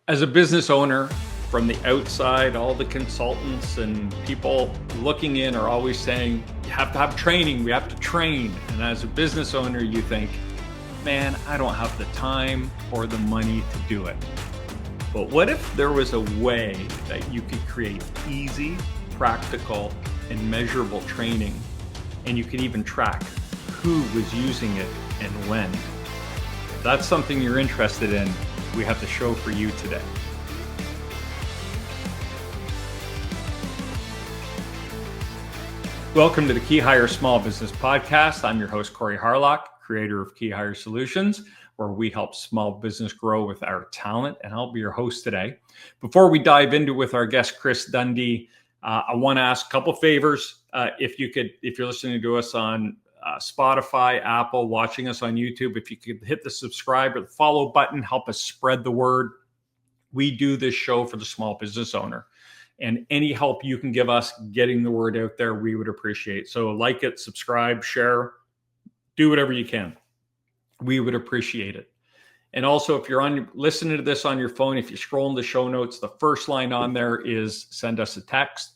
As a business owner, from the outside, all the consultants and people looking in are always saying, you have to have training, we have to train. And as a business owner, you think, man, I don't have the time or the money to do it. But what if there was a way that you could create easy, practical, and measurable training, and you could even track who was using it and when? If that's something you're interested in, we have the show for you today. Welcome to the Key Hire Small Business Podcast. I'm your host, Corey Harlock, creator of Key Hire Solutions, where we help small business grow with our talent, and I'll be your host today. Before we dive into with our guest, Chris Dundy, I want to ask a couple favors. If you're listening to us on Spotify, Apple, watching us on YouTube, if you could hit the subscribe or the follow button, help us spread the word. We do this show for the small business owner, and any help you can give us getting the word out there, we would appreciate. So like it, subscribe, share, do whatever you can. We would appreciate it. And also, if you're listening to this on your phone, if you scroll in the show notes, the first line on there is send us a text.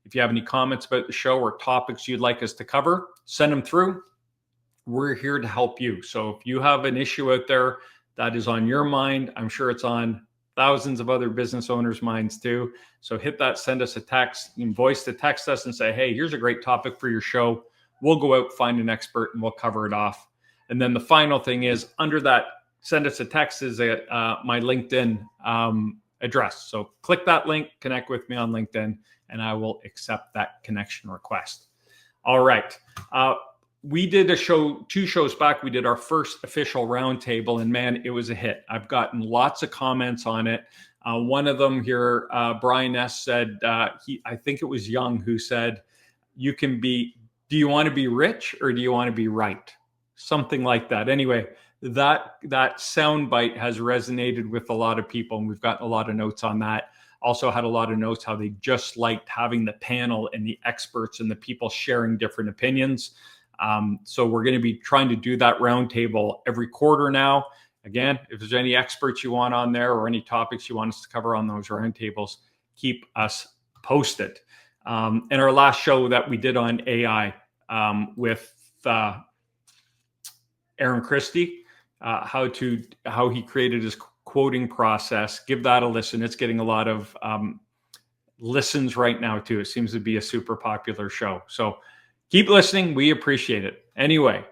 If you have any comments about the show or topics you'd like us to cover, send them through. We're here to help you. So if you have an issue out there that is on your mind, I'm sure it's on thousands of other business owners' minds too. So hit that, send us a text, you can voice to text us and say, hey, here's a great topic for your show. We'll go out, find an expert, and we'll cover it off. And then the final thing is under that, send us a text is my LinkedIn address. So click that link, connect with me on LinkedIn, and I will accept that connection request. All right. We did a show, 2 shows back. We did our first official roundtable, and man, it was a hit. I've gotten lots of comments on it. One of them here, Brian S. said, I think it was Young who said, do you want to be rich or do you want to be right? Something like that. Anyway, that soundbite has resonated with a lot of people, and we've gotten a lot of notes on that. Also had a lot of notes how they just liked having the panel and the experts and the people sharing different opinions. So we're going to be trying to do that roundtable every quarter now. Again, if there's any experts you want on there or any topics you want us to cover on those roundtables, keep us posted. And our last show that we did on AI with Aaron Christie, how he created his quoting process. Give that a listen. It's getting a lot of listens right now too. It seems to be a super popular show. So keep listening. We appreciate it. Anyway,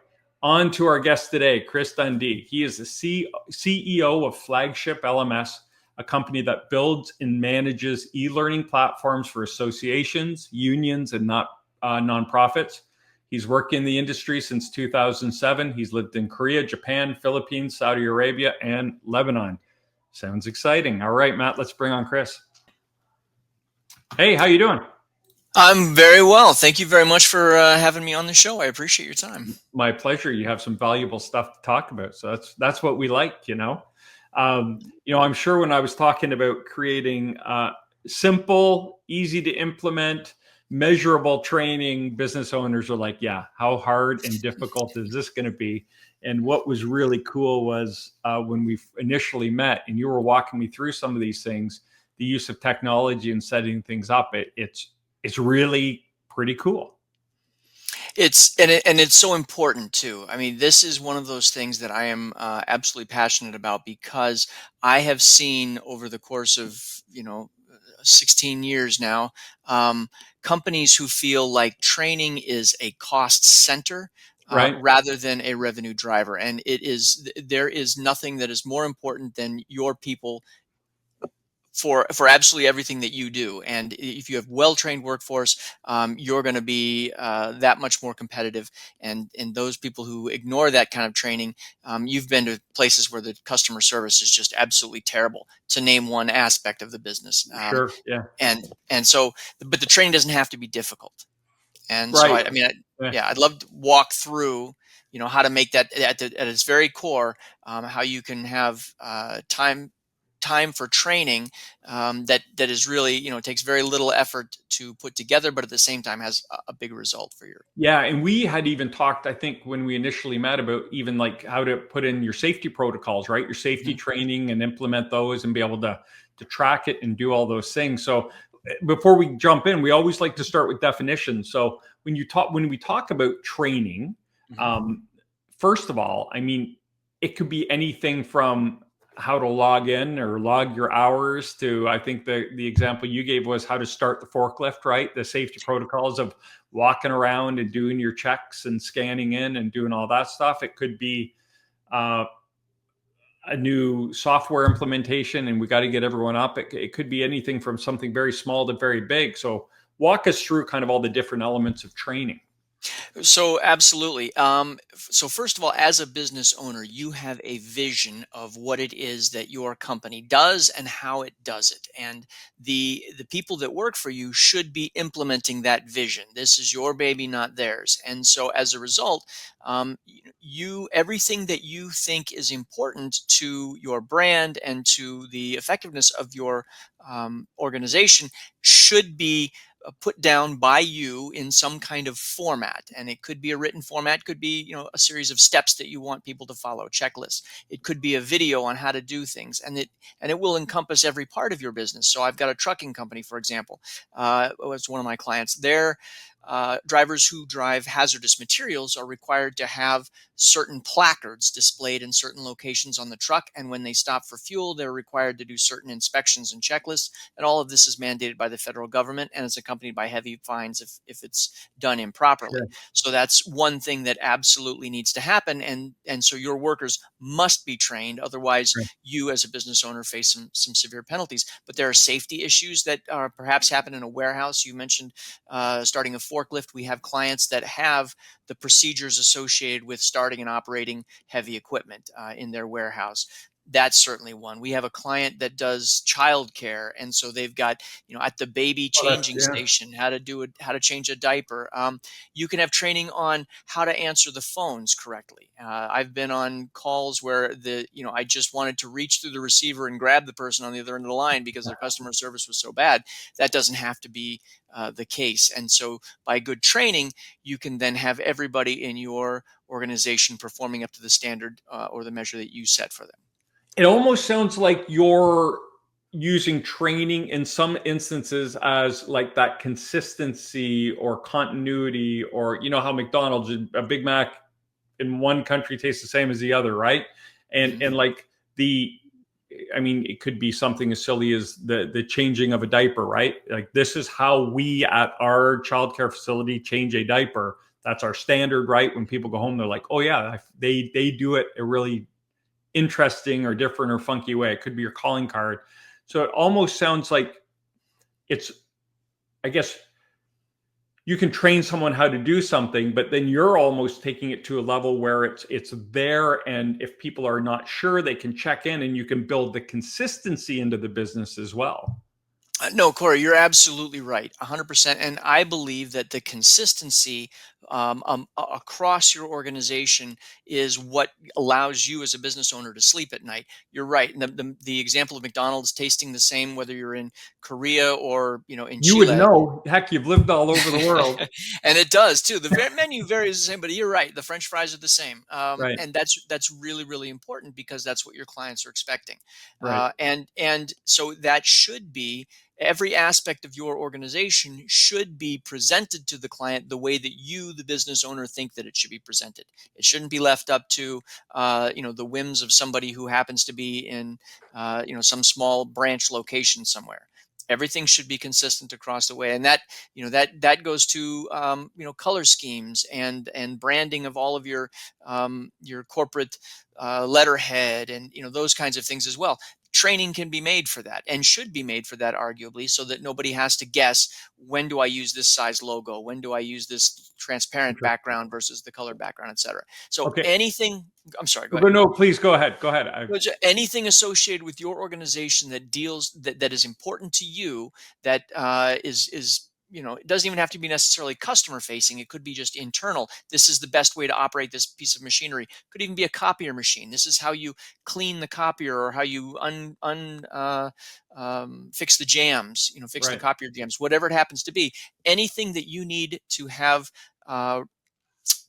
on to our guest today, Chris Dundy. He is the CEO of Flagship LMS, a company that builds and manages e-learning platforms for associations, unions, and nonprofits. He's worked in the industry since 2007. He's lived in Korea, Japan, Philippines, Saudi Arabia, and Lebanon. Sounds exciting. All right, Matt, let's bring on Chris. Hey, how you doing? I'm very well. Thank you very much for having me on the show. I appreciate your time. My pleasure. You have some valuable stuff to talk about. So that's what we like, I'm sure when I was talking about creating simple, easy to implement, measurable training, business owners are like, yeah, how hard and difficult is this going to be? And what was really cool was when we initially met and you were walking me through some of these things, the use of technology and setting things up, it's really pretty cool. It's so important too. I mean, this is one of those things that I am absolutely passionate about because I have seen over the course of 16 years now, companies who feel like training is a cost center Right. rather than a revenue driver, and there is nothing that is more important than your people for absolutely everything that you do. And if you have well-trained workforce, you're going to be that much more competitive. And those people who ignore that kind of training, you've been to places where the customer service is just absolutely terrible, to name one aspect of the business. Sure. Yeah. And so, but the training doesn't have to be difficult. And Right. so, I'd love to walk through, how to make that at its very core, how you can have time time for training that is really, takes very little effort to put together, but at the same time has a big result for your. Yeah, and we had even talked, I think, when we initially met about even like how to put in your safety protocols, right? Your safety training and implement those and be able to track it and do all those things. So before we jump in, we always like to start with definitions. So when we talk about training, first of all, I mean, it could be anything from how to log in or log your hours to, I think the example you gave was how to start the forklift, right? The safety protocols of walking around and doing your checks and scanning in and doing all that stuff. It could be a new software implementation and we got to get everyone up. It could be anything from something very small to very big. So walk us through kind of all the different elements of training. So absolutely. So first of all, as a business owner, you have a vision of what it is that your company does and how it does it, and the people that work for you should be implementing that vision. This is your baby, not theirs. And so, as a result, everything that you think is important to your brand and to the effectiveness of your organization should be put down by you in some kind of format, and it could be a written format, could be a series of steps that you want people to follow, checklists. It could be a video on how to do things, and it will encompass every part of your business. So I've got a trucking company, for example. It's one of my clients. Their drivers who drive hazardous materials are required to have certain placards displayed in certain locations on the truck, and when they stop for fuel, they're required to do certain inspections and checklists, and all of this is mandated by the federal government and is accompanied by heavy fines if it's done improperly. Sure. So that's one thing that absolutely needs to happen, and so your workers must be trained, otherwise Right. you as a business owner face some severe penalties. But there are safety issues that perhaps happen in a warehouse. You mentioned starting a forklift. We have clients that have the procedures associated with starting and operating heavy equipment in their warehouse. That's certainly one. We have a client that does childcare, and so they've got, at the baby changing station, how to change a diaper. You can have training on how to answer the phones correctly. I've been on calls where I just wanted to reach through the receiver and grab the person on the other end of the line because their customer service was so bad. That doesn't have to be the case. And so by good training, you can then have everybody in your organization performing up to the standard or the measure that you set for them. It almost sounds like you're using training in some instances as like that consistency or continuity, or how McDonald's, a Big Mac in one country tastes the same as the other, right? And like it could be something as silly as the changing of a diaper, right? Like this is how we at our childcare facility change a diaper. That's our standard, right? When people go home, they're like, oh yeah, they do it a really interesting or different or funky way. It could be your calling card. So it almost sounds like I guess you can train someone how to do something, but then you're almost taking it to a level where it's there. And if people are not sure, they can check in and you can build the consistency into the business as well. No, Corey, you're absolutely right, 100%. And I believe that the consistency across your organization is what allows you as a business owner to sleep at night. You're right. The example of McDonald's tasting the same, whether you're in Korea or in You Chile. would know. Heck, you've lived all over the world. And it does too. The menu varies the same, but you're right. The French fries are the same, Right. and that's really, really important because that's what your clients are expecting. Right. And so that should be every aspect of your organization should be presented to the client the way that you, the business owner, think that it should be presented. It shouldn't be left up to the whims of somebody who happens to be in some small branch location somewhere. Everything should be consistent across the way, and that goes to color schemes and branding of all of your corporate letterhead and those kinds of things as well. Training can be made for that and should be made for that, arguably, so that nobody has to guess, when do I use this size logo? When do I use this transparent background versus the color background, etc. So anything, I'm sorry, go ahead. No, please go ahead. Go ahead. Anything associated with your organization that is important to you, that is it doesn't even have to be necessarily customer facing. It could be just internal. This is the best way to operate this piece of machinery. Could even be a copier machine. This is how you clean the copier, or how you fix the jams, fix the Right. copier jams, whatever it happens to be. Anything that you need to have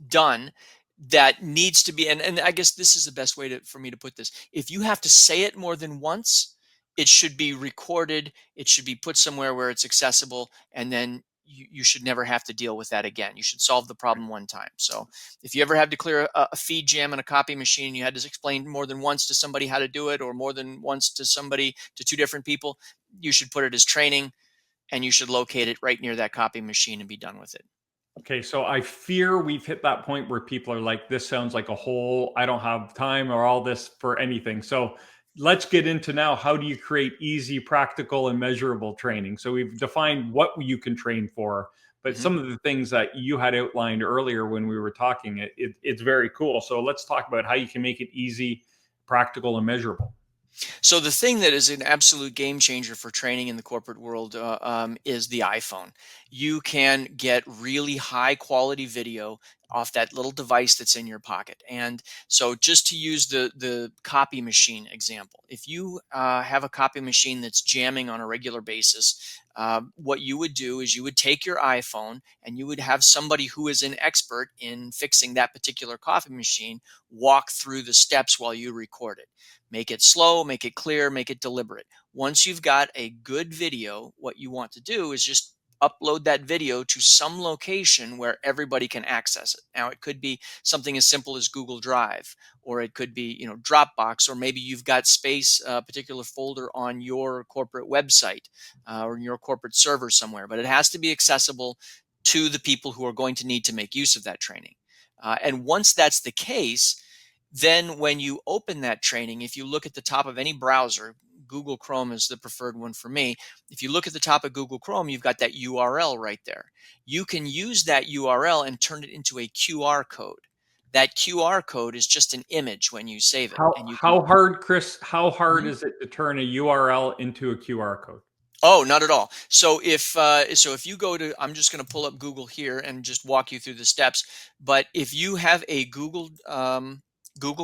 done that needs to be, and I guess this is the best way for me to put this. If you have to say it more than once, it should be recorded. It should be put somewhere where it's accessible, and then you should never have to deal with that again. You should solve the problem one time. So if you ever had to clear a feed jam in a copy machine, you had to explain more than once to somebody how to do it, or more than once to two different people, you should put it as training, and you should locate it right near that copy machine and be done with it. Okay, so I fear we've hit that point where people are like, this sounds like a whole, I don't have time or all this for anything. So let's get into now, how do you create easy, practical, and measurable training? So we've defined what you can train for, but some of the things that you had outlined earlier when we were talking, it's very cool. So let's talk about how you can make it easy, practical, and measurable. So the thing that is an absolute game changer for training in the corporate world is the iPhone. You can get really high quality video off that little device that's in your pocket. And so, just to use the copy machine example, if you have a copy machine that's jamming on a regular basis, what you would do is you would take your iPhone and you would have somebody who is an expert in fixing that particular coffee machine walk through the steps while you record it. Make it slow, make it clear, make it deliberate. Once you've got a good video, what you want to do is just upload that video to some location where everybody can access it. Now, it could be something as simple as Google Drive, or it could be, Dropbox, or maybe you've got space, a particular folder on your corporate website or in your corporate server somewhere. But it has to be accessible to the people who are going to need to make use of that training. And once that's the case, then when you open that training, if you look at the top of any browser, Google Chrome is the preferred one for me. If you look at the top of Google Chrome, you've got that URL right there. You can use that URL and turn it into a QR code. That QR code is just an image when you save it. And you can, How hard, Chris, how hard Mhm. is it to turn a URL into a QR code? Oh, not at all. So if you go to, I'm just going to pull up Google here and just walk you through the steps. But if you have a Google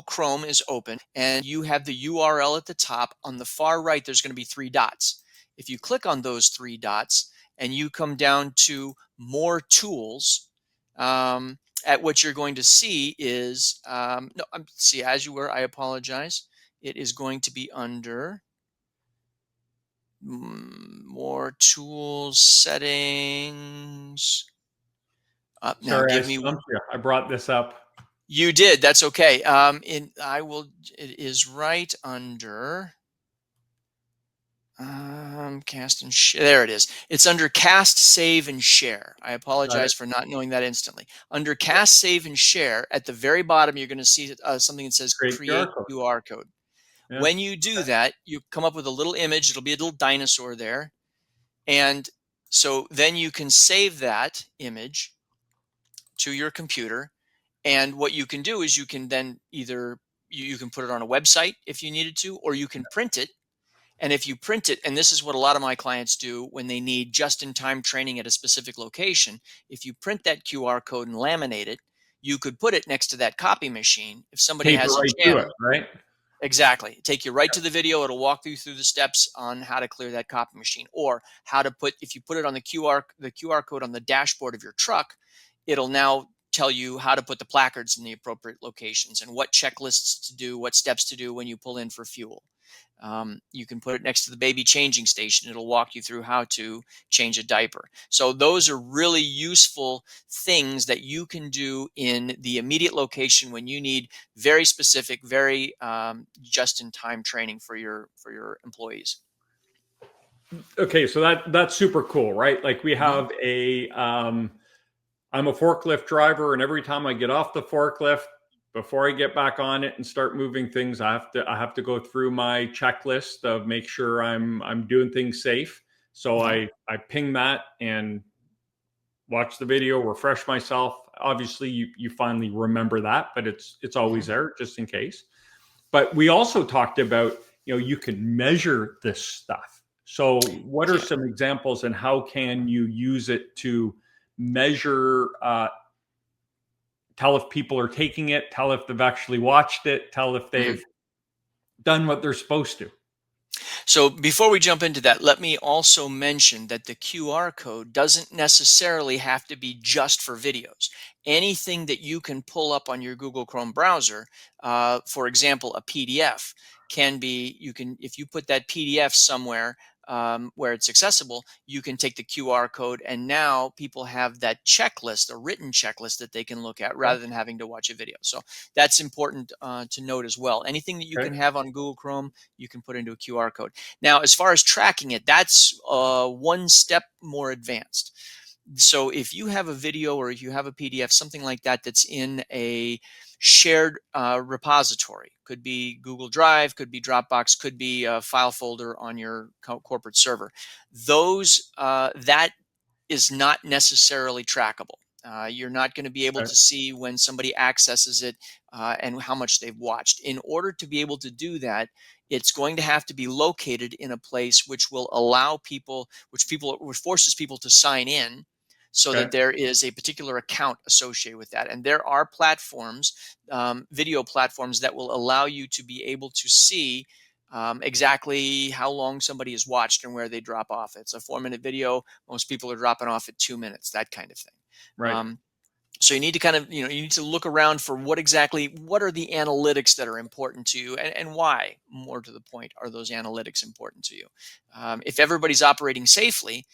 Chrome is open and you have the URL at the top, on the far right, there's going to be three dots. If you click on those three dots and you come down to more tools, at what you're going to see is, no, see, as you were, I apologize. It is going to be under more tools, settings. Now Sorry, I give me. stumped you. I brought this up. You did. That's okay. I will. It is right under. Cast and share. There it is. It's under cast, save, and share. I Got it. apologize for not knowing that instantly. Under cast, save, and share, at the very bottom, you're going to see something that says Great QR create code. QR code. Yeah. When you do that, you come up with a little image. It'll be a little dinosaur there. And so then you can save that image to your computer. And what you can do is you can then either you can put it on a website if you needed to, or you can print it. And if you print it, and this is what a lot of my clients do when they need just-in-time training at a specific location, if you print that QR code and laminate it, you could put it next to that copy machine. If somebody Tape it has a right to it, jam, right? exactly. Take you right to the video. It'll walk you through the steps on how to clear that copy machine, or how to put, if you put it on the QR code on the dashboard of your truck, it'll now tell you how to put the placards in the appropriate locations and what checklists to do, what steps to do when you pull in for fuel. You can put it next to the baby changing station. It'll walk you through how to change a diaper. So those are really useful things that you can do in the immediate location when you need very specific, very just-in-time training for your employees. Okay, so that's super cool, right? Like we Mhm. have I'm a forklift driver, and every time I get off the forklift, before I get back on it and start moving things, I have to go through my checklist of make sure I'm doing things safe. So Yeah. I ping that and watch the video, refresh myself. Obviously, you finally remember that, but it's always Mhm. there just in case. But we also talked about, you can measure this stuff. So what are Yeah. some examples and how can you use it to measure, tell if people are taking it, tell if they've actually watched it, tell if Mhm. they've done what they're supposed to? So before we jump into that, let me also mention that the QR code doesn't necessarily have to be just for videos. Anything that you can pull up on your Google Chrome browser, for example, a PDF can be, you can, if you put that PDF somewhere where it's accessible, you can take the QR code, and now people have that checklist, a written checklist that they can look at Okay. rather than having to watch a video. So that's important to note as well. Anything that you Okay. can have on Google Chrome, you can put into a QR code. Now, as far as tracking it, that's one step more advanced. So if you have a video or if you have a PDF, something like that, that's in a shared repository, could be Google Drive, could be Dropbox, could be a file folder on your corporate server, those that is not necessarily trackable. You're not going to be able Okay. to see when somebody accesses it and how much they've watched. In order to be able to do that, it's going to have to be located in a place which will allow people, which forces people to sign in, so that Okay. there is a particular account associated with that. And there are platforms, video platforms, that will allow you to be able to see exactly how long somebody has watched and where they drop off. It's a 4-minute video. Most people are dropping off at 2 minutes, that kind of thing. Right. Um, so you need to kind of, you need to look around for what are the analytics that are important to you, and why, more to the point, are those analytics important to you. If everybody's operating safely,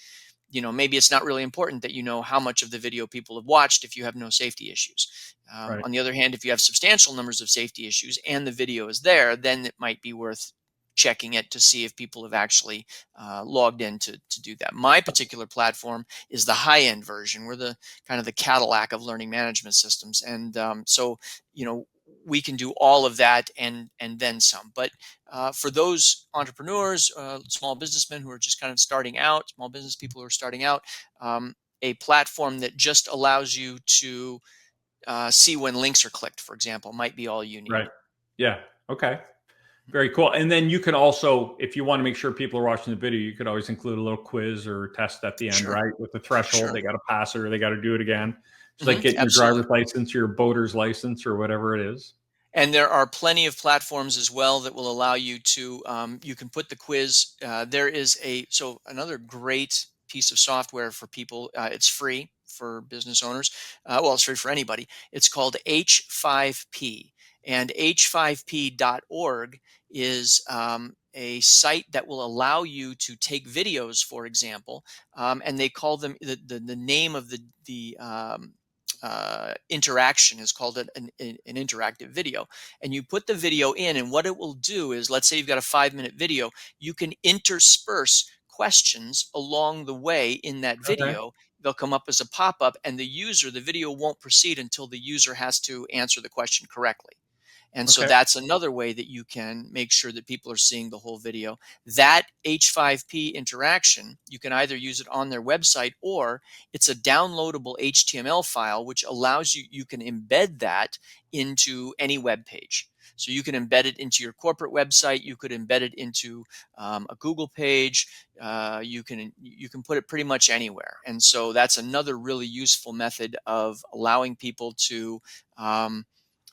maybe it's not really important that you know how much of the video people have watched if you have no safety issues. Right. On the other hand, if you have substantial numbers of safety issues and the video is there, then it might be worth checking it to see if people have actually logged in to do that. My particular platform is the high end version. We're the kind of the Cadillac of learning management systems, and so we can do all of that and then some. But for those entrepreneurs, small businessmen who are just kind of starting out, small business people who are starting out, a platform that just allows you to see when links are clicked, for example, might be all you need. Right. Yeah. Okay. Very cool. And then you can also, if you want to make sure people are watching the video, you could always include a little quiz or test at the end, Sure, right? With the threshold, sure. they got to pass it or they got to do it again. It's like Hmm. getting your Absolutely. driver's license, your boater's license, or whatever it is. And there are plenty of platforms as well that will allow you to, you can put the quiz. There is another great piece of software for people. It's free for business owners. Well, it's free for anybody. It's called H5P. And h5p.org is a site that will allow you to take videos, for example, and they call them, the name of the interaction is called an interactive video. And you put the video in, and what it will do is, let's say you've got a 5-minute video, you can intersperse questions along the way in that Okay. video. They'll come up as a pop-up, and the video won't proceed until the user has to answer the question correctly. And so Okay. that's another way that you can make sure that people are seeing the whole video. That H5P interaction, you can either use it on their website, or it's a downloadable HTML file, which allows you can embed that into any web page. So you can embed it into your corporate website. You could embed it into a Google page. You can put it pretty much anywhere. And so that's another really useful method of allowing people to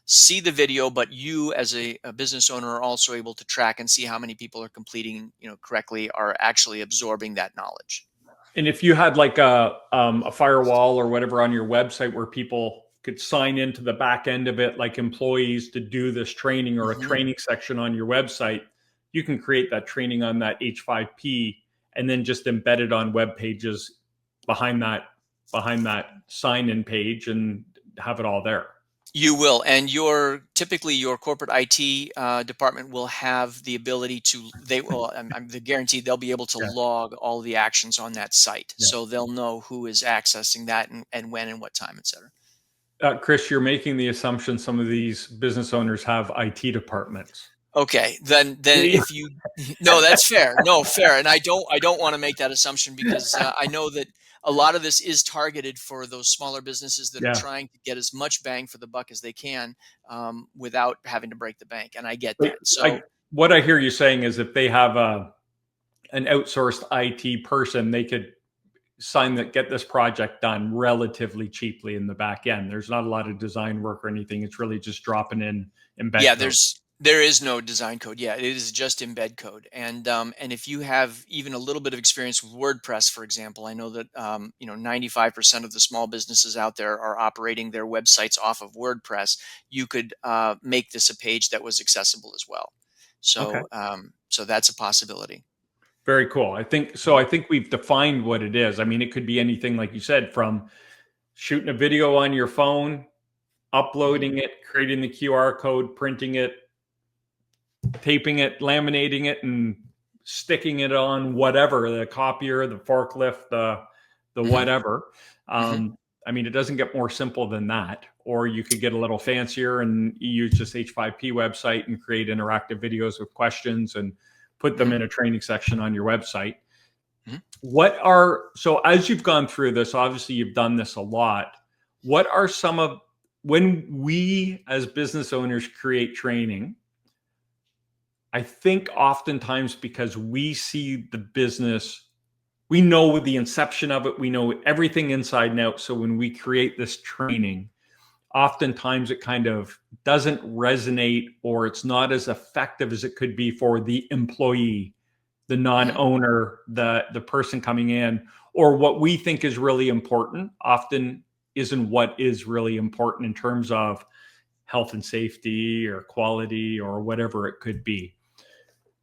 see the video, but you as a business owner are also able to track and see how many people are completing, correctly, are actually absorbing that knowledge. And if you had like a firewall or whatever on your website where people could sign into the back end of it, like employees, to do this training, or a Hmm. training section on your website, you can create that training on that H5P and then just embed it on web pages behind that sign-in page and have it all there. You will, and typically your corporate IT department will have the ability to. They will. I'm the guarantee they'll be able to Yeah. log all the actions on that site, Yeah. so they'll know who is accessing that, and when and what time, etc. Chris, you're making the assumption some of these business owners have IT departments. Okay, then Yeah. if you no, that's fair. No, fair. And I don't want to make that assumption, because I know that a lot of this is targeted for those smaller businesses that are Yeah. trying to get as much bang for the buck as they can, without having to break the bank. And I get Like, that. So what I hear you saying is if they have a an outsourced IT person, they could get this project done relatively cheaply in the back end. There's not a lot of design work or anything. It's really just dropping in embed Yeah, code. there is no design code. Yeah, it is just embed code. And if you have even a little bit of experience with WordPress, for example, I know that 95% of the small businesses out there are operating their websites off of WordPress. You could make this a page that was accessible as well. Okay. So that's a possibility. Very cool. I think so. I think we've defined what it is. I mean, it could be anything, like you said, from shooting a video on your phone, Mhm. uploading it, creating the QR code, printing it, taping it, laminating it, and sticking it on whatever, the copier, the forklift, the Mhm. whatever. Mhm. I mean, it doesn't get more simple than that. Or you could get a little fancier and use this H5P website and create interactive videos with questions and put them Mhm. in a training section on your website. Mhm. So as you've gone through this, obviously you've done this a lot. What are some of, when we as business owners create training, I think oftentimes because we see the business, we know the inception of it, we know everything inside and out. So when we create this training, oftentimes it kind of doesn't resonate, or it's not as effective as it could be for the employee, the Mhm. non-owner, the person coming in, or what we think is really important often isn't what is really important in terms of health and safety or quality or whatever it could be.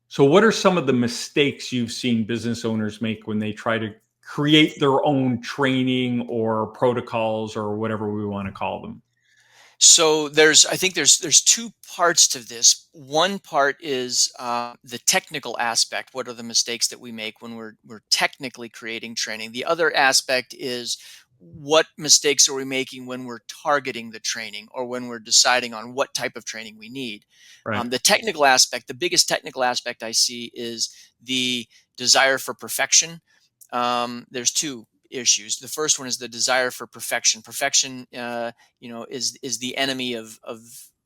So, what are some of the mistakes you've seen business owners make when they try to create their own training or protocols or whatever we want to call them? So I think there's two parts to this. One part is the technical aspect. What are the mistakes that we make when we're technically creating training? The other aspect is what mistakes are we making when we're targeting the training or when we're deciding on what type of training we need. Right. The technical aspect, the biggest technical aspect I see is the desire for perfection. There's two issues. The first one is the desire for perfection. Perfection, is the enemy of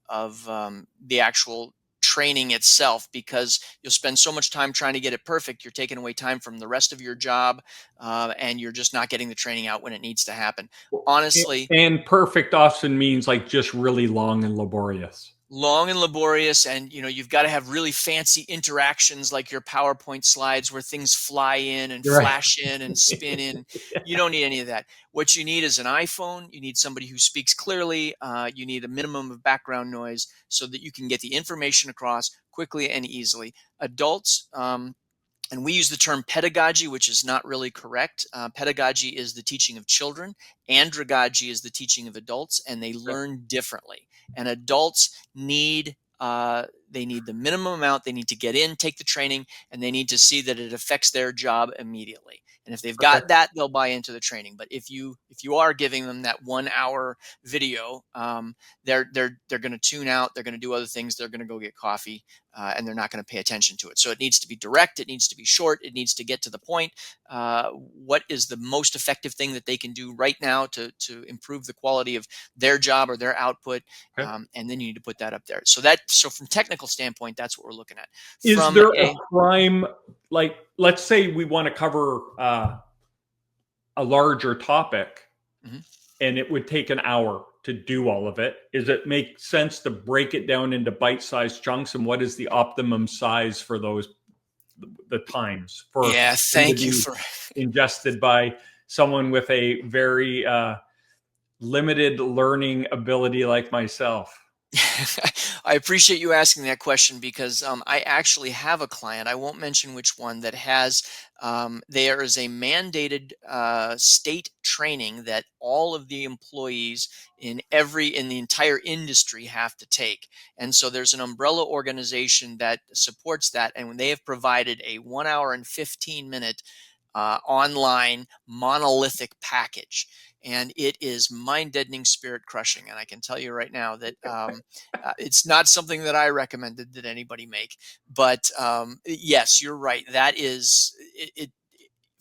the actual training itself, because you'll spend so much time trying to get it perfect, you're taking away time from the rest of your job, and you're just not getting the training out when it needs to happen. Honestly, And perfect often means like just really long and laborious. long and laborious, and you've got to have really fancy interactions like your PowerPoint slides where things fly in and You're right. flash in and spin in. You don't need any of that. What you need is an iPhone. You need somebody who speaks clearly. You need a minimum of background noise so that you can get the information across quickly and easily. Adults, and we use the term pedagogy, which is not really correct. Pedagogy is the teaching of children. Andragogy is the teaching of adults, and they learn differently. And adults they need the minimum amount. They need to get in, take the training, and they need to see that it affects their job immediately. And if they've Okay. got that, they'll buy into the training. But if you are giving them that 1 hour video, they're going to tune out. They're going to do other things. They're going to go get coffee, and they're not going to pay attention to it. So it needs to be direct. It needs to be short. It needs to get to the point. What is the most effective thing that they can do right now to improve the quality of their job or their output? Okay. And then you need to put that up there. So from technical standpoint, that's what we're looking at. Is From there a a prime, like, let's say we want to cover a larger topic Mhm. and it would take an hour to do all of it. Does it make sense to break it down into bite-sized chunks? And what is the optimum size for those, the times for Yeah, them to thank you be for ingested by someone with a very limited learning ability like myself? I appreciate you asking that question, because I actually have a client. I won't mention which one that has. There is a mandated state training that all of the employees in the entire industry have to take, and so there's an umbrella organization that supports that, and they have provided a 1 hour and 15 minute online monolithic package, and it is mind deadening, spirit crushing. And I can tell you right now that it's not something that I recommended that anybody make. But yes, you're right. That is it.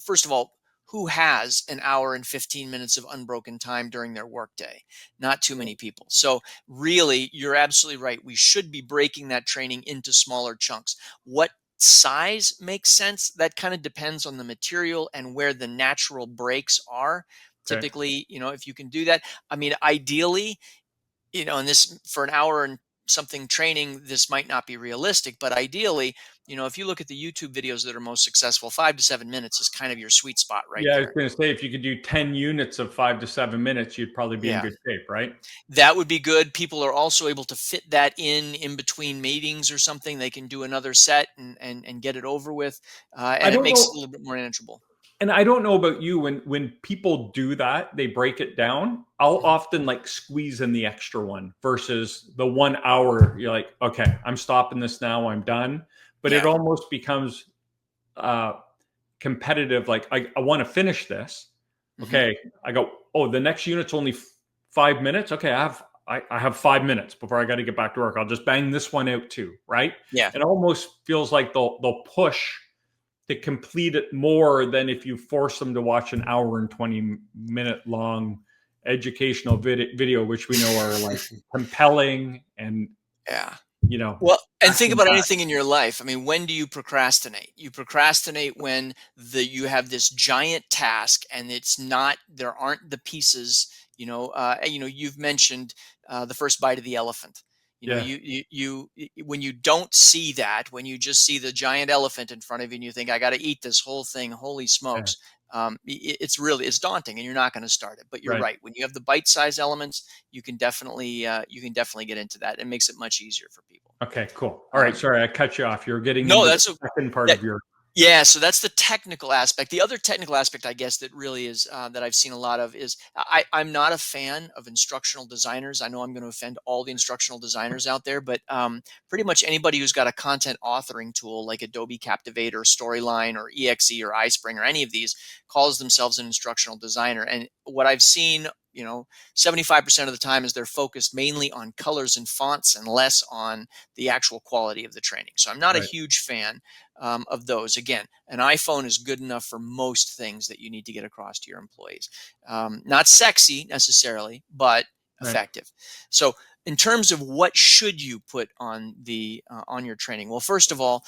First of all, who has an hour and 15 minutes of unbroken time during their workday? Not too many people. So really, you're absolutely right. We should be breaking that training into smaller chunks. What size makes sense. That kind of depends on the material and where the natural breaks are. Okay. Typically, if you can do that, I mean, ideally, and this for an hour and something training, this might not be realistic, but ideally, if you look at the YouTube videos that are most successful, 5 to 7 minutes is kind of your sweet spot right Yeah, I was there. going to say if you could do 10 units of 5 to 7 minutes, you'd probably be in Yeah, good shape, right? that would be good. People are also able to fit that in between meetings or something. They can do another set and get it over with, I and it don't makes it a know, little bit more manageable. and I don't know about you. When people do that, they break it down. I'll Mhm. often like squeeze in the extra one versus the 1 hour. You're like, okay, I'm stopping this now. I'm done. But it Yeah. almost becomes uh, competitive. Like I want to finish this. Hmm. Okay, I go. Oh, the next unit's only 5 minutes. Okay, I have 5 minutes before I got to get back to work. I'll just bang this one out too, right? Yeah. It almost feels like they'll push to complete it more than if you force them to watch an hour and 20-minute long educational video, which we know are like compelling and Yeah. you know Well, and think action about packed. anything in your life. I mean, when do you procrastinate? You procrastinate when you have this giant task and there aren't the pieces. You've mentioned the first bite of the elephant. Yeah, When you don't see that, when you just see the giant elephant in front of you, and you think, I got to eat this whole thing. Holy yeah, smokes! It's daunting, and you're not going to start it. But you're right. right. When you have the bite-sized elements, you can definitely get into that. It makes it much easier for people. Okay, cool. All right, Um, sorry, I cut you off. You're getting no, into the that's second part that, of your. yeah. So that's the technical aspect. The other technical aspect, I guess, that really is that I've seen a lot of is I'm not a fan of instructional designers. I know I'm going to offend all the instructional designers out there, but pretty much anybody who's got a content authoring tool like Adobe Captivate or Storyline or EXE or iSpring or any of these calls themselves an instructional designer. And what I've seen, 75% of the time is they're focused mainly on colors and fonts and less on the actual quality of the training. So I'm not a Right, huge fan of those. Again, an iPhone is good enough for most things that you need to get across to your employees. Not sexy necessarily, but right. effective. So, in terms of what should you put on your training, well, first of all,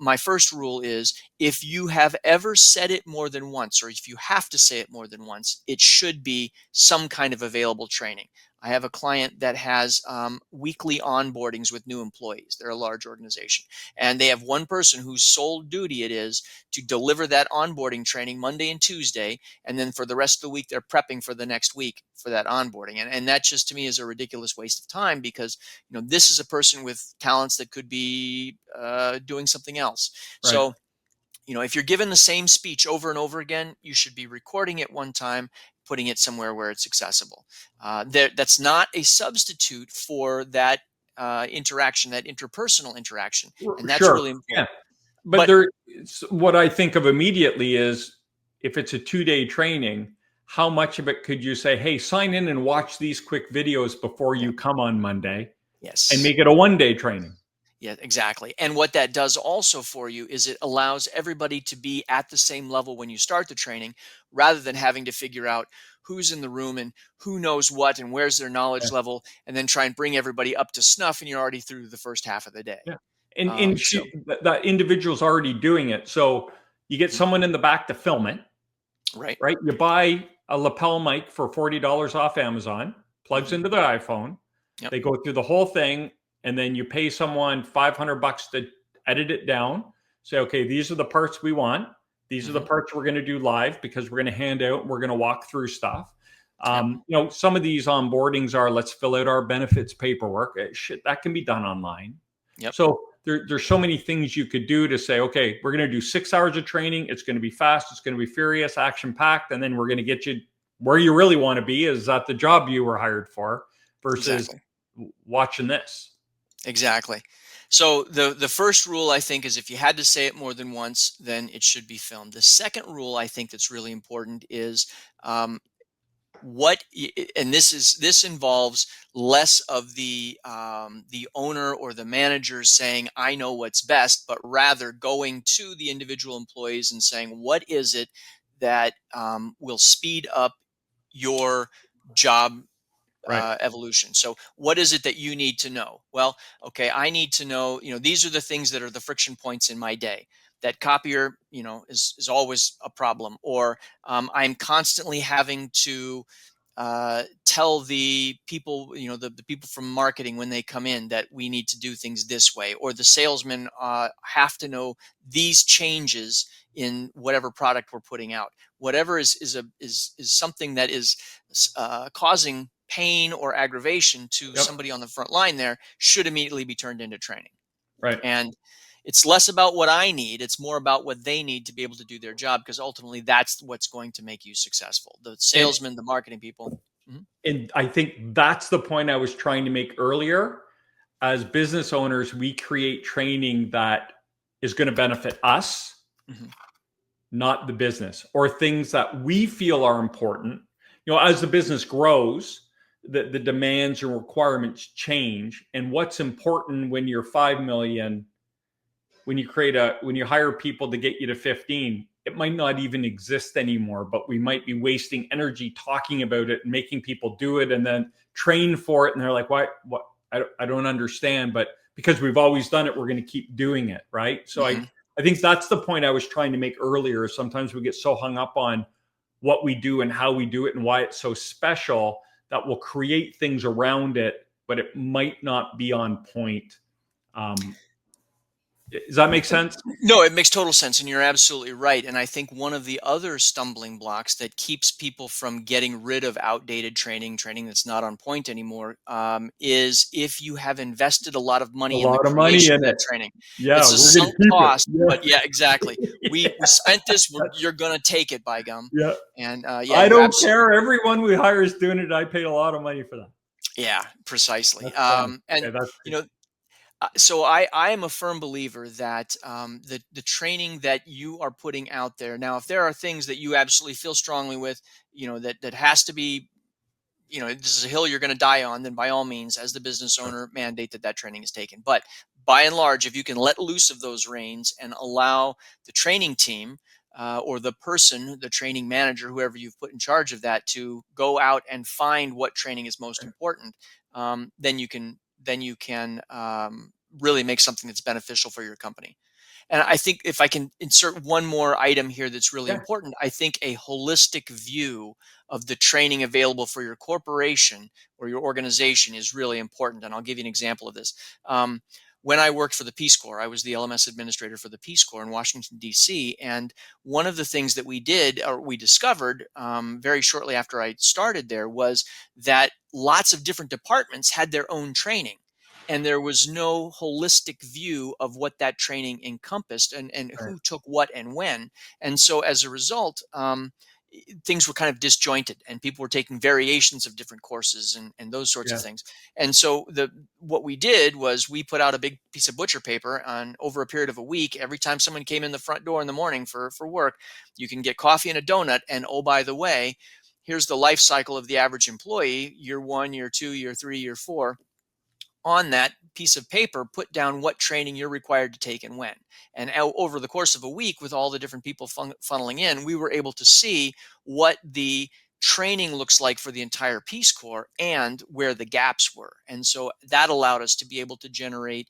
my first rule is if you have ever said it more than once, or if you have to say it more than once, it should be some kind of available training. I have a client that has weekly onboardings with new employees. They're a large organization, and they have one person whose sole duty it is to deliver that onboarding training Monday and Tuesday, and then for the rest of the week they're prepping for the next week for that onboarding. And that just to me is a ridiculous waste of time, because this is a person with talents that could be doing something else. Right. So if you're given the same speech over and over again, you should be recording it one time, putting it somewhere where it's accessible. That's not a substitute for that interaction, that interpersonal interaction, and that's Sure. really Yeah. important. But But what I think of immediately is if it's a 2 day training, how much of it could you say, hey, sign in and watch these quick videos before yeah, you come on Monday and yes. make it a 1 day training? Yeah, exactly. And what that does also for you is it allows everybody to be at the same level when you start the training, rather than having to figure out who's in the room and who knows what and where's their Yeah. knowledge level, and then try and bring everybody up to snuff, and you're already through the first half of the day. Yeah. And So, that individual's already doing it. So you get mhm, someone in the back to film it, right. right? You buy a lapel mic for $40 off Amazon, plugs Hmm. into the iPhone. Yep. They go through the whole thing, and then you pay someone $500 to edit it down. Say, okay, these are the parts we want. These are the Hmm. parts we're going to do live because we're going to hand out. We're going to walk through stuff. Yep. Some of these onboardings are let's fill out our benefits paperwork. Shit, that can be done online. Yep. So there's so many things you could do to say, okay, we're going to do 6 hours of training. It's going to be fast. It's going to be furious, action packed. And then we're going to get you where you really want to be is at the job you were hired for versus Exactly. watching this. Exactly. So the first rule, I think, is if you had to say it more than once, then it should be filmed. The second rule I think that's really important is um, and this involves less of the owner or the manager saying I know what's best, but rather going to the individual employees and saying what is it that will speed up your job Right. evolution. So what is it that you need to know? Well, okay, I need to know, these are the things that are the friction points in my day. That copier, is always a problem. Or I'm constantly having to tell the people, the people from marketing when they come in that we need to do things this way, or the salesmen have to know these changes in whatever product we're putting out. Whatever is something that is causing pain or aggravation to Yep. somebody on the front line there should immediately be turned into training. Right. And it's less about what I need, it's more about what they need to be able to do their job, because ultimately that's what's going to make you successful. The And salesmen, the marketing people. Mhm. and I think that's the point I was trying to make earlier. As business owners, we create training that is going to benefit us, Mhm. not the business, or things that we feel are important. As the business grows, the demands and requirements change. And what's important when you're 5 million, when you hire people to get you to 15, it might not even exist anymore, but we might be wasting energy talking about it and making people do it and then train for it. And they're like, why, what? I don't understand, but because we've always done it, we're going to keep doing it. Right. So Mhm. I think that's the point I was trying to make earlier. Sometimes we get so hung up on what we do and how we do it and why it's so special that we'll create things around it, but it might not be on point. Does that make sense? No, it makes total sense, and you're absolutely right. And I think one of the other stumbling blocks that keeps people from getting rid of outdated training that's not on point anymore, is if you have invested a lot of A money in the lot of money creation in of that it. training. Yeah, It's a we're going to sunk keep it. cost, but yeah, exactly. Yeah. We spent this. You're going to take it, by gum. Yeah. And yeah, I you're don't absolutely. care. Everyone we hire is doing it. I paid a lot of money for that. Yeah, precisely. That's fine. And Okay, that's you good. know, so I am a firm believer that the training that you are putting out there now, if there are things that you absolutely feel strongly with, that has to be, this is a hill you're going to die on, then by all means, as the business Sure. owner, mandate that training is taken. But by and large, if you can let loose of those reins and allow the training team, or the person, the training manager, whoever you've put in charge of that, to go out and find what training is most important, then you can really make something that's beneficial for your company. And I think if I can insert one more item here that's really Yeah. important, I think a holistic view of the training available for your corporation or your organization is really important. And I'll give you an example of this. When I worked for the Peace Corps, I was the LMS administrator for the Peace Corps in Washington, D.C. And one of the things that we did, or we discovered very shortly after I started there, was that lots of different departments had their own training, and there was no holistic view of what that training encompassed, and Right. who took what and when. And so as a result, things were kind of disjointed, and people were taking variations of different courses, and those sorts of Yeah. things. And so what we did was we put out a big piece of butcher paper on over a period of a week. Every time someone came in the front door in the morning for work, you can get coffee and a donut. And oh, by the way, here's the life cycle of the average employee: year 1, year 2, year 3, year 4. On that piece of paper, put down what training you're required to take and when. And over the course of a week, with all the different people funneling in, we were able to see what the training looks like for the entire Peace Corps and where the gaps were. And so that allowed us to be able to generate,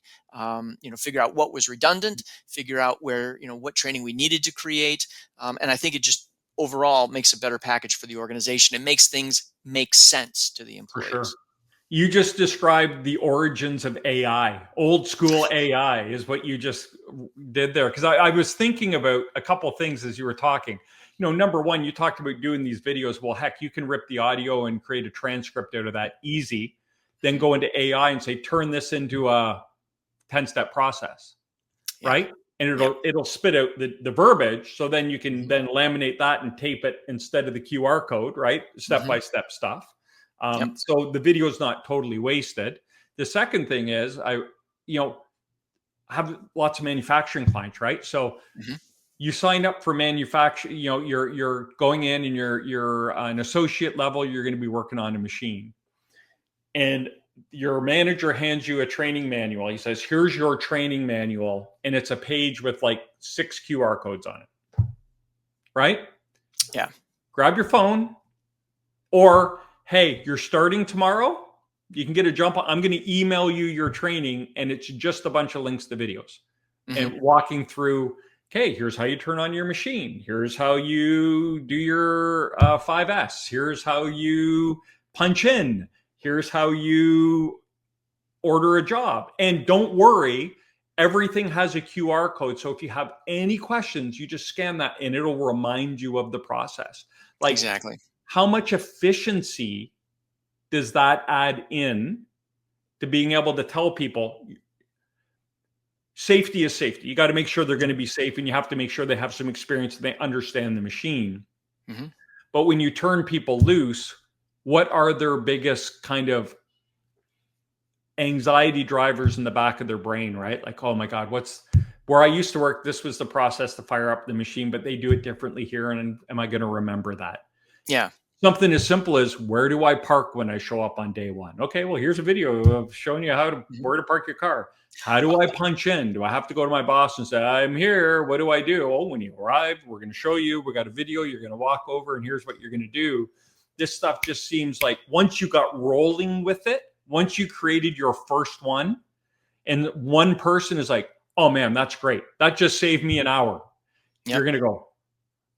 figure out what was redundant, figure out where, what training we needed to create. And I think it just overall makes a better package for the organization. It makes things make sense to the For sure. employees. You just described the origins of AI. Old school AI is what you just did there. Because I was thinking about a couple of things as you were talking. Number one, you talked about doing these videos. Well, heck, you can rip the audio and create a transcript out of that easy. Then go into AI and say, turn this into a 10-step process, Yeah. right? And Yep. it'll spit out the verbiage. So then you can Mhm. then laminate that and tape it instead of the QR code, right? Step Mhm. by step stuff. Yep. So the video is not totally wasted. The second thing is you know, have lots of manufacturing clients, right? So Mhm. you sign up for manufacturing. You're going in and you're an associate level. You're going to be working on a machine, and your manager hands you a training manual. He says, "Here's your training manual," and it's a page with like 6 QR codes on it, right? Yeah. Grab your phone, or hey, you're starting tomorrow. You can get a jump on. I'm going to email you your training, and it's just a bunch of links to videos Mm-hmm. and walking through. Okay, here's how you turn on your machine. Here's how you do your 5S. Here's how you punch in. Here's how you order a job. And don't worry, everything has a QR code. So if you have any questions, you just scan that and it'll remind you of the process. Like, Exactly. how much efficiency does that add in to being able to tell people safety is safety? You got to make sure they're going to be safe, and you have to make sure they have some experience and they understand the machine. Mm-hmm. But when you turn people loose, what are their biggest kind of anxiety drivers in the back of their brain, right? Like, oh my God, what's where I used to work? This was the process to fire up the machine, but they do it differently here. And am I going to remember that? Yeah. Something as simple as, where do I park when I show up on day one? Okay, well, here's a video of showing you where to park your car. How do I punch in? Do I have to go to my boss and say, I'm here? What do I do? Oh, when you arrive, we're going to show you. We got a video. You're going to walk over, and here's what you're going to do. This stuff just seems like once you got rolling with it, once you created your first one, and one person is like, oh man, that's great. That just saved me an hour. Yep. You're going to go,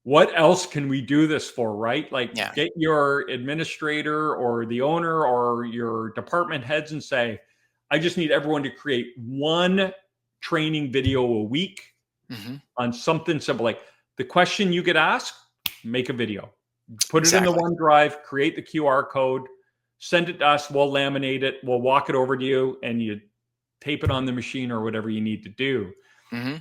what else can we do this for, right? Like, Yeah. get your administrator or the owner or your department heads and say, I just need everyone to create one training video a week on something simple. Like, the question you get asked, make a video. Put it in the OneDrive, create the QR code, send it to us. We'll laminate it. We'll walk it over to you, and you tape it on the machine or whatever you need to do. Mm-hmm.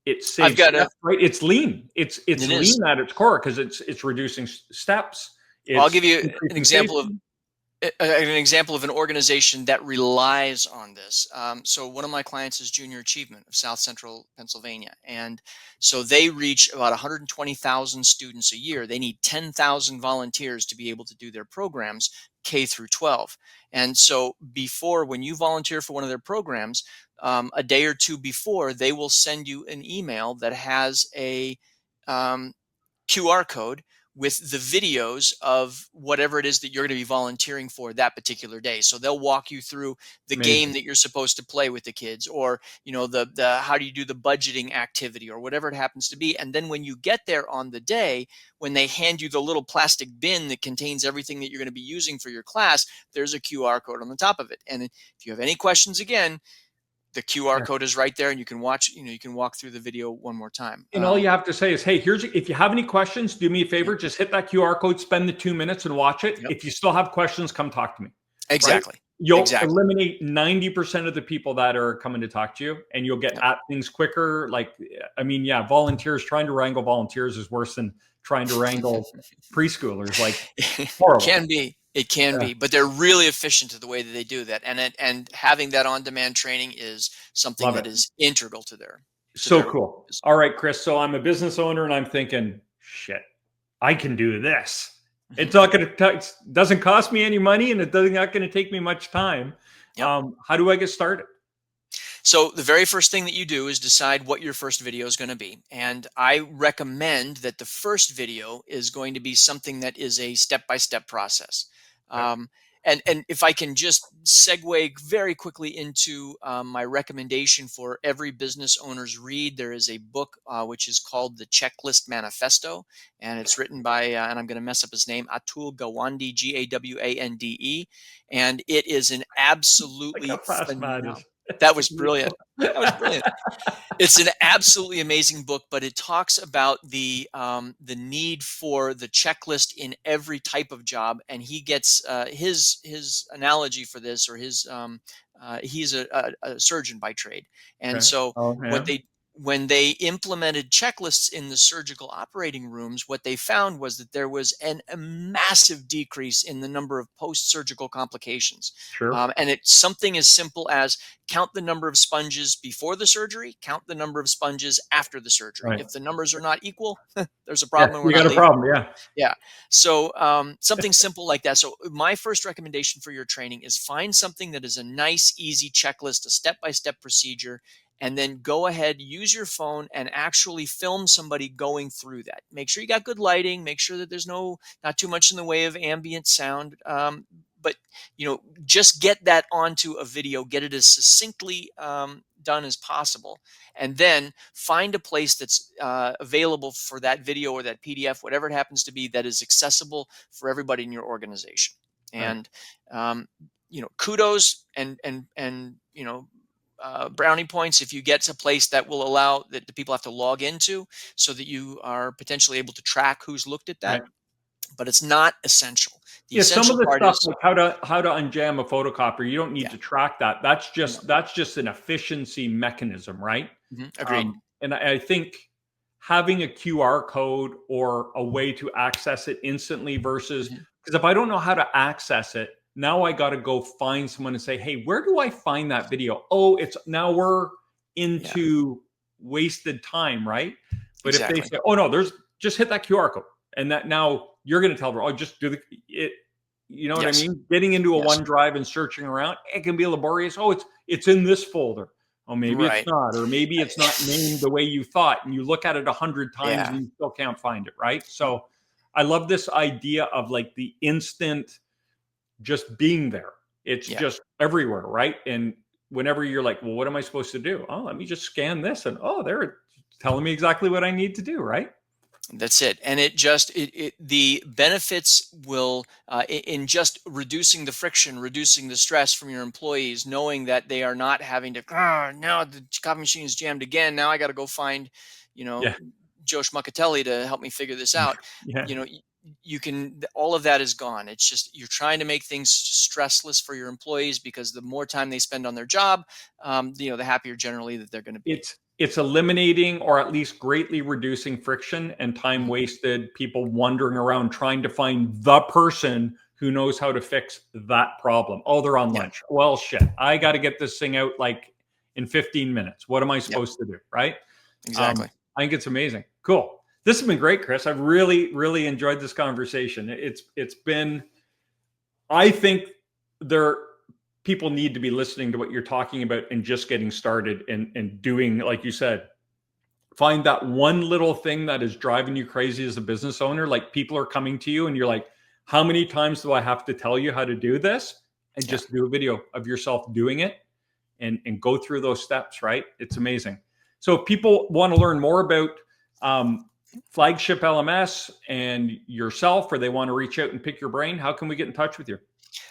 It saves steps, right? It's lean. It's lean is. at its core because it's reducing steps. I'll give you an example of an organization that relies on this. So one of my clients is Junior Achievement of South Central Pennsylvania. And so they reach about 120,000 students a year. They need 10,000 volunteers to be able to do their programs K through 12. And so when you volunteer for one of their programs, a day or two before, they will send you an email that has a QR code with the videos of whatever it is that you're going to be volunteering for that particular day. So they'll walk you through the game that you're supposed to play with the kids, or the how do you do the budgeting activity, or whatever it happens to be. And then when you get there on the day, when they hand you the little plastic bin that contains everything that you're going to be using for your class, there's a QR code on the top of it. And if you have any questions, again, the QR code is right there, and you can watch, you can walk through the video one more time. And all you have to say is, hey, if you have any questions, do me a favor, just hit that QR code, spend the 2 minutes and watch it. If you still have questions, come talk to me. Exactly. Right? You'll eliminate 90% of the people that are coming to talk to you, and you'll get at things quicker. Like, I mean, volunteers, trying to wrangle volunteers is worse than trying to wrangle preschoolers. Like, horrible. It can be, but they're really efficient to the way that they do that. And having that on-demand training is something that is integral to their. Cool. All right, Chris. So I'm a business owner, and I'm thinking, shit, I can do this. It's not going to, doesn't cost me any money, and it's not going to take me much time. How do I get started? So the very first thing that you do is decide what your first video is going to be. And I recommend that the first video is going to be something that is a step-by-step process. And if I can just segue very quickly into my recommendation for every business owner's read, there is a book which is called The Checklist Manifesto, and it's written by, and I'm going to mess up his name, Atul Gawande, Gawande, and it is an absolutely phenomenal. That was brilliant. That was brilliant. It's an absolutely amazing book, but it talks about the need for the checklist in every type of job, and he gets his analogy for this, or his he's a surgeon by trade, and so when they implemented checklists in the surgical operating rooms, what they found was that there was a massive decrease in the number of post-surgical complications. And it's something as simple as count the number of sponges before the surgery, count the number of sponges after the surgery. If the numbers are not equal, there's a problem. You got a problem, Yeah. So something simple like that. So my first recommendation for your training is find something that is a nice, easy checklist, a step-by-step procedure, and then go ahead, use your phone and actually film somebody going through that. Make sure you got good lighting, make sure that there's not too much in the way of ambient sound. But just get that onto a video, get it as succinctly done as possible, and then find a place that's available for that video or that PDF, whatever it happens to be, that is accessible for everybody in your organization. Right. And kudos and brownie points if you get to a place that will allow that the people have to log into, so that you are potentially able to track who's looked at that. Right. But it's not essential. The Yeah, some of essential the part stuff is, like how to unjam a photocopier, you don't need yeah, to track that. That's no, just an efficiency mechanism, right? agreed. And I think having a QR code or a way to access it instantly versus, Mhm. because if I don't know how to access it, now I got to go find someone and say, hey, where do I find that video? Oh, now we're Yeah, into wasted time, right? But if they exactly. say, oh no, just hit that QR code, and that now you're going to tell them, oh, just do it. You know what I Yes, mean? Getting into a yes, OneDrive and searching around, it can be laborious. Oh, it's in this folder. Oh, maybe it's right. not, or maybe it's not named the way you thought, and you look at it 100 times Yeah, and you still can't find it, right? So I love this idea of like the instant just being there. It's yeah. just everywhere, right? And whenever you're like, well, what am I supposed to do? Oh, let me just scan this, and oh, they're telling me exactly what I need to do, right? That's it. And the benefits will, in just reducing the friction, reducing the stress from your employees, knowing that they are not having to, now the coffee machine is jammed again. Now I got to go find, you know, Yeah, Joe Schmuckatelli to help me figure this out. yeah. You can, all of that is gone. It's just, you're trying to make things stressless for your employees, because the more time they spend on their job, the happier generally that they're going to be. It's eliminating or at least greatly reducing friction and time Mhm. wasted, people wandering around trying to find the person who knows how to fix that problem. Oh, they're on Yeah, lunch. Well, shit, I got to get this thing out like in 15 minutes. What am I yep, supposed to do? Right. exactly. I think it's amazing. Cool. This has been great, Chris. I've really enjoyed this conversation. It's been, I think there people need to be listening to what you're talking about and just getting started and doing, like you said, find that one little thing that is driving you crazy as a business owner. Like people are coming to you and you're like, how many times do I have to tell you how to do this? And Yeah. just do a video of yourself doing it and go through those steps, right? It's amazing. So if people want to learn more about Flagship LMS and yourself, or they want to reach out and pick your brain, how can we get in touch with you?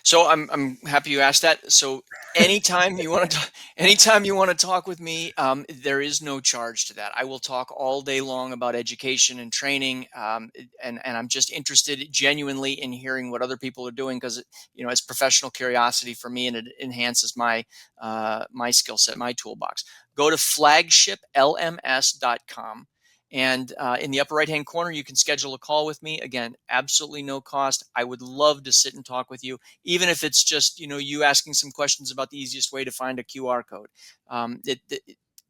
So I'm happy you asked that. So anytime you want to talk with me, there is no charge to that. I will talk all day long about education and training, and I'm just interested genuinely in hearing what other people are doing, because it's professional curiosity for me, and it enhances my skill set, my toolbox. Go to flagshiplms.com. And in the upper right hand corner, you can schedule a call with me. Again, absolutely no cost. I would love to sit and talk with you, even if it's just you asking some questions about the easiest way to find a QR code.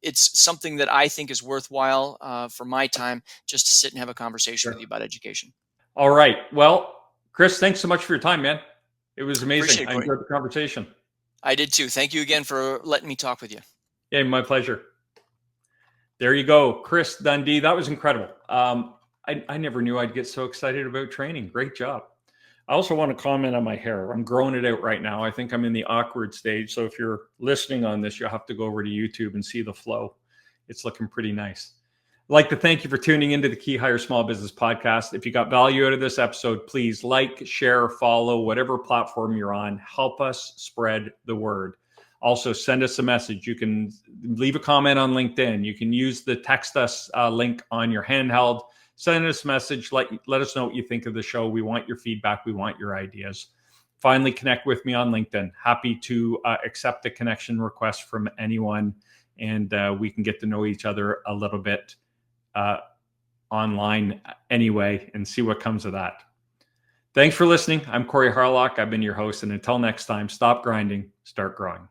It's something that I think is worthwhile for my time, just to sit and have a conversation with you Sure. about education. All right. Well, Chris, thanks so much for your time, man. It was amazing. Appreciate it, I Corey. enjoyed the conversation. I did too. Thank you again for letting me talk with you. Yeah, my pleasure. There you go, Chris Dundy. That was incredible. I never knew I'd get so excited about training. Great job. I also want to comment on my hair. I'm growing it out right now. I think I'm in the awkward stage. So if you're listening on this, you'll have to go over to YouTube and see the flow. It's looking pretty nice. I'd like to thank you for tuning into the Key Hire Small Business Podcast. If you got value out of this episode, please like, share, follow, whatever platform you're on. Help us spread the word. Also, send us a message. You can leave a comment on LinkedIn. You can use the text us link on your handheld. Send us a message. Let us know what you think of the show. We want your feedback. We want your ideas. Finally, connect with me on LinkedIn. Happy to accept a connection request from anyone, and we can get to know each other a little bit online anyway and see what comes of that. Thanks for listening. I'm Corey Harlock. I've been your host. And until next time, stop grinding, start growing.